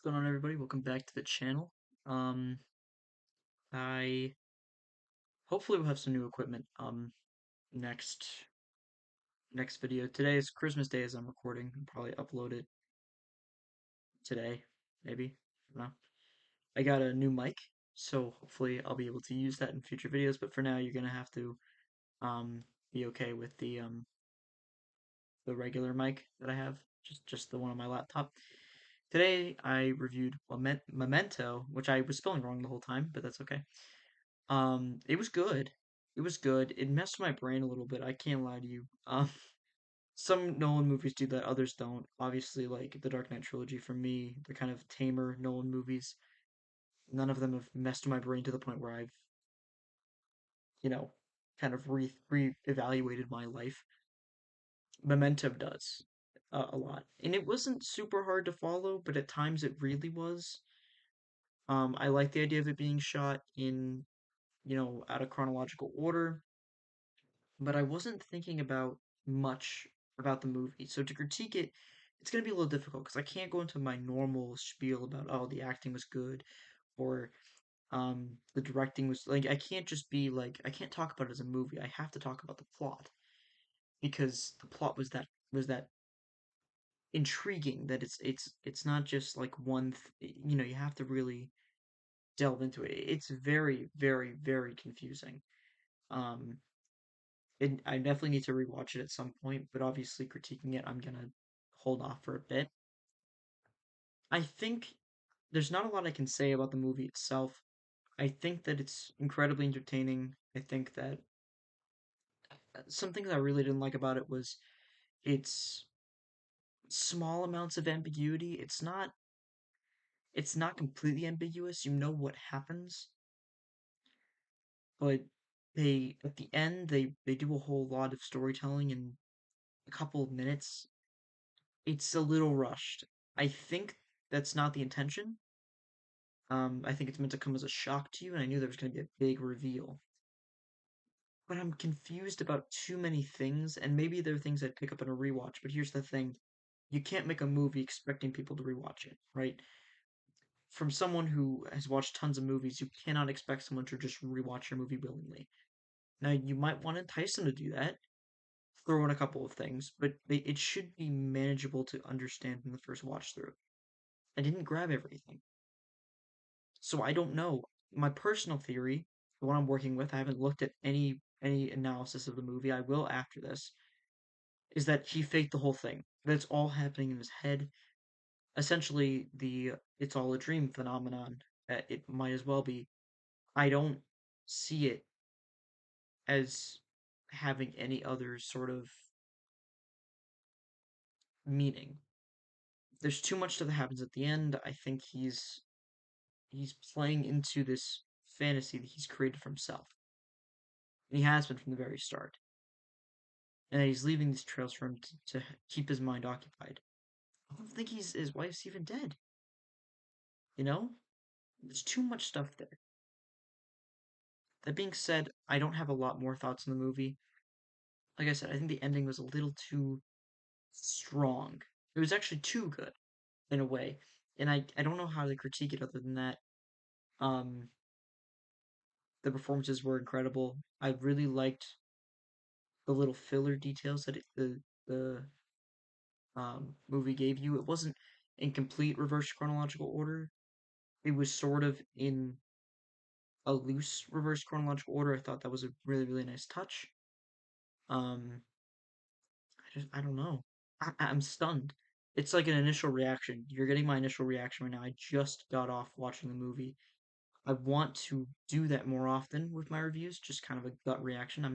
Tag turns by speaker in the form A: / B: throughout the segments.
A: Going on, everybody? Welcome back to the channel. Um, I hopefully will have some new equipment next next video. Today is Christmas Day as I'm recording. I'll probably upload it today, maybe. I don't know. I got a new mic, so hopefully I'll be able to use that in future videos. But for now, you're gonna have to um be okay with the regular mic that I have, just the one on my laptop. Today I reviewed Memento, which I was spelling wrong the whole time, but that's okay. It was good. It was good. It messed with my brain a little bit. I can't lie to you. Some Nolan movies do that, others don't. Obviously, like the Dark Knight trilogy for me, they're kind of tamer Nolan movies. None of them have messed with my brain to the point where I've, you know, kind of re-evaluated my life. Memento does a lot, and it wasn't super hard to follow, but at times it really was. I like the idea of it being shot in, out of chronological order, but I wasn't thinking about much about the movie. So to critique it, it's going to be a little difficult because I can't go into my normal spiel about, oh, the acting was good, or the directing was like, I can't just be like, I can't talk about it as a movie. I have to talk about the plot because the plot was that intriguing that it's not just like you have to really delve into it. It's very, very, very confusing. Um, I definitely need to rewatch it at some point, but obviously critiquing it, I'm gonna hold off for a bit. I think there's not a lot I can say about the movie itself. I think that it's incredibly entertaining. I think that some things I really didn't like about it was its small amounts of ambiguity. It's not completely ambiguous. You know what happens, but they at the end they do a whole lot of storytelling in a couple of minutes. It's a little rushed. I think that's not the intention. I think it's meant to come as a shock to you, and I knew there was going to be a big reveal. But I'm confused about too many things, and maybe there are things I'd pick up in a rewatch. But here's the thing: you can't make a movie expecting people to rewatch it, right? From someone who has watched tons of movies, you cannot expect someone to just rewatch your movie willingly. Now, you might want to entice them to do that, throw in a couple of things, but it should be manageable to understand in the first watch through. I didn't grab everything. So I don't know. My personal theory, the one I'm working with, I haven't looked at any analysis of the movie. I will after this. Is that he faked the whole thing? That it's all happening in his head. Essentially, the "it's all a dream" phenomenon. It might as well be. I don't see it as having any other sort of meaning. There's too much stuff that happens at the end. I think he's playing into this fantasy that he's created for himself, and he has been from the very start. And that he's leaving these trails for him to keep his mind occupied. I don't think his wife's even dead. You know, there's too much stuff there. That being said, I don't have a lot more thoughts on the movie. Like I said, I think the ending was a little too strong. It was actually too good in a way, and I don't know how to critique it other than that. Um, the performances were incredible. I really liked the little filler details that the movie gave you. It wasn't in complete reverse chronological order. It was sort of in a loose reverse chronological order. I thought that was a really, really nice touch. Um, I don't know. I'm stunned. It's like an initial reaction. You're getting my initial reaction right now. I just got off watching the movie. I want to do that more often with my reviews, just kind of a gut reaction.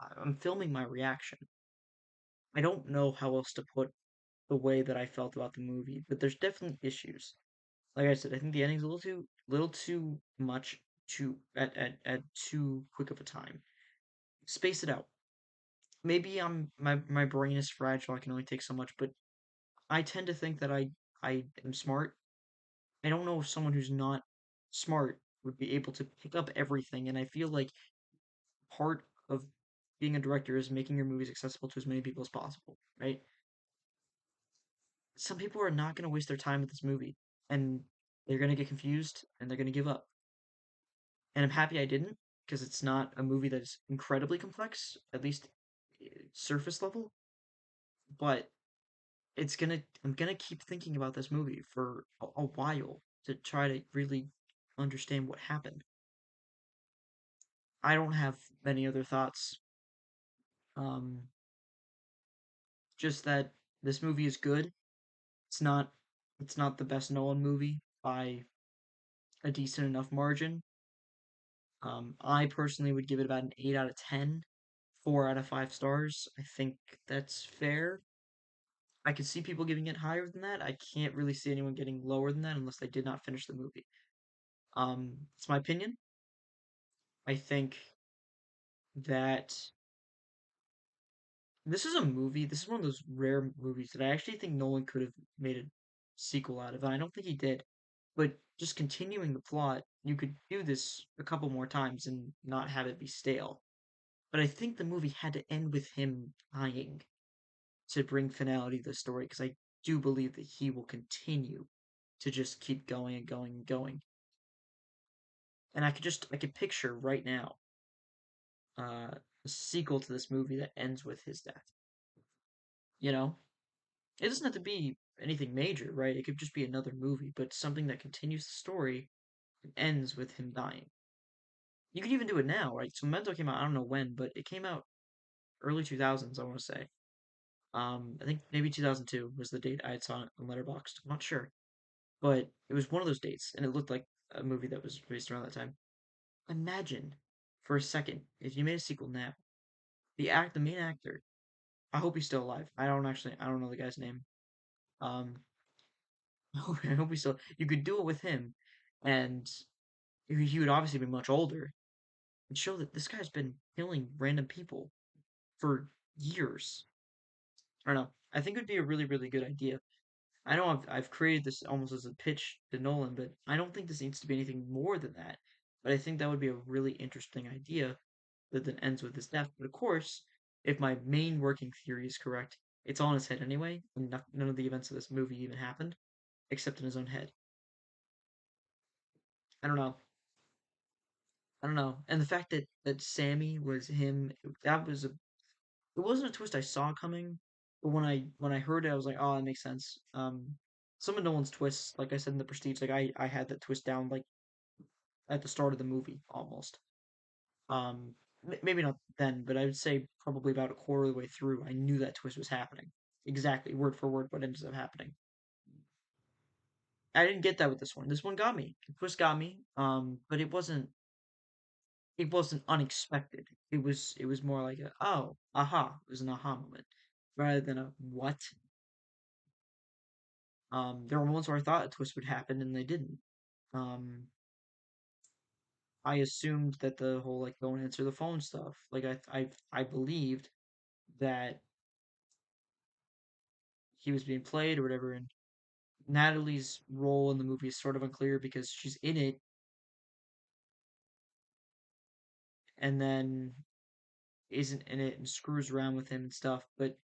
A: I'm filming my reaction. I don't know how else to put the way that I felt about the movie, but there's definitely issues. Like I said, I think the ending's a little too much at too quick of a time. Space it out. Maybe my brain is fragile, I can only take so much, but I tend to think that I am smart. I don't know if someone who's not smart would be able to pick up everything, and I feel like part of being a director is making your movies accessible to as many people as possible, right? some people are not going to waste their time with this movie, and they're going to get confused and they're going to give up. And I'm happy I didn't, because it's not a movie that is incredibly complex, at least surface level. But I'm gonna keep thinking about this movie for a while to try to really understand what happened. I don't have many other thoughts. Um, just that this movie is good. It's not it's not the best Nolan movie by a decent enough margin. I personally would give it about an 8 out of 10, 4 out of 5 stars. I think that's fair. I could see people giving it higher than that. I can't really see anyone getting lower than that unless they did not finish the movie. It's my opinion. I think that this is one of those rare movies that I actually think Nolan could have made a sequel out of, and I don't think he did. But just continuing the plot, you could do this a couple more times and not have it be stale. But I think the movie had to end with him dying to bring finality to the story, because I do believe that he will continue to just keep going and going and going. And I could picture right now a sequel to this movie that ends with his death. You know, it doesn't have to be anything major, right? It could just be another movie, but something that continues the story and ends with him dying. You could even do it now, right? So Memento came out, I don't know when, but it came out early 2000s, I want to say. I think maybe 2002 was the date I had saw it on Letterboxd. I'm not sure, but it was one of those dates, and it looked like a movie that was released around that time. Imagine for a second if you made a sequel now. The main actor. I hope he's still alive. I don't know the guy's name. Um, I hope he's still. You could do it with him, and he would obviously be much older, and show that this guy's been killing random people for years. I don't know. I think it would be a really, really good idea. I know I've created this almost as a pitch to Nolan, but I don't think this needs to be anything more than that. But I think that would be a really interesting idea that then ends with his death. But of course, if my main working theory is correct, it's all in his head anyway, and none of the events of this movie even happened, except in his own head. I don't know. I don't know. And the fact that Sammy was him, that was a it wasn't a twist I saw coming, but when I heard it, I was like, oh, that makes sense. Some of Nolan's twists, like I said in The Prestige, like I had that twist down like at the start of the movie almost. Um, maybe not then, but I would say probably about a quarter of the way through, I knew that twist was happening. Exactly, word for word, what ends up happening. I didn't get that with this one. This one got me. The twist got me. But it wasn't unexpected. It was more like a oh, aha. It was an aha moment rather than a what. There were moments where I thought a twist would happen and they didn't. Um, I assumed that the whole like don't answer the phone stuff. Like I believed that he was being played or whatever. And Natalie's role in the movie is sort of unclear because she's in it and then isn't in it and screws around with him and stuff. But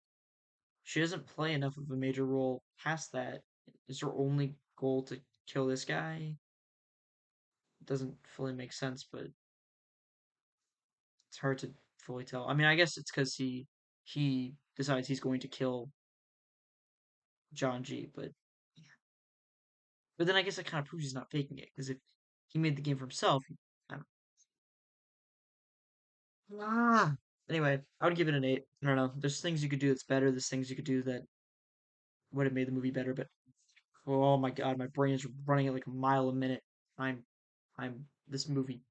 A: she doesn't play enough of a major role past that. Is her only goal to kill this guy? It doesn't fully make sense, but it's hard to fully tell. I mean, I guess it's because he decides he's going to kill John G. But then I guess that kind of proves he's not faking it because if he made the game for himself, I don't. Ah. Anyway, I would give it an 8. I don't know. There's things you could do that's better. There's things you could do that would have made the movie better. But oh my god, my brain is running at like a mile a minute. I'm this movie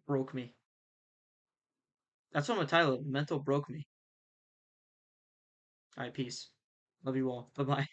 A: broke me. That's what I'm gonna title it. Mental broke me. All right, peace. Love you all. Bye bye.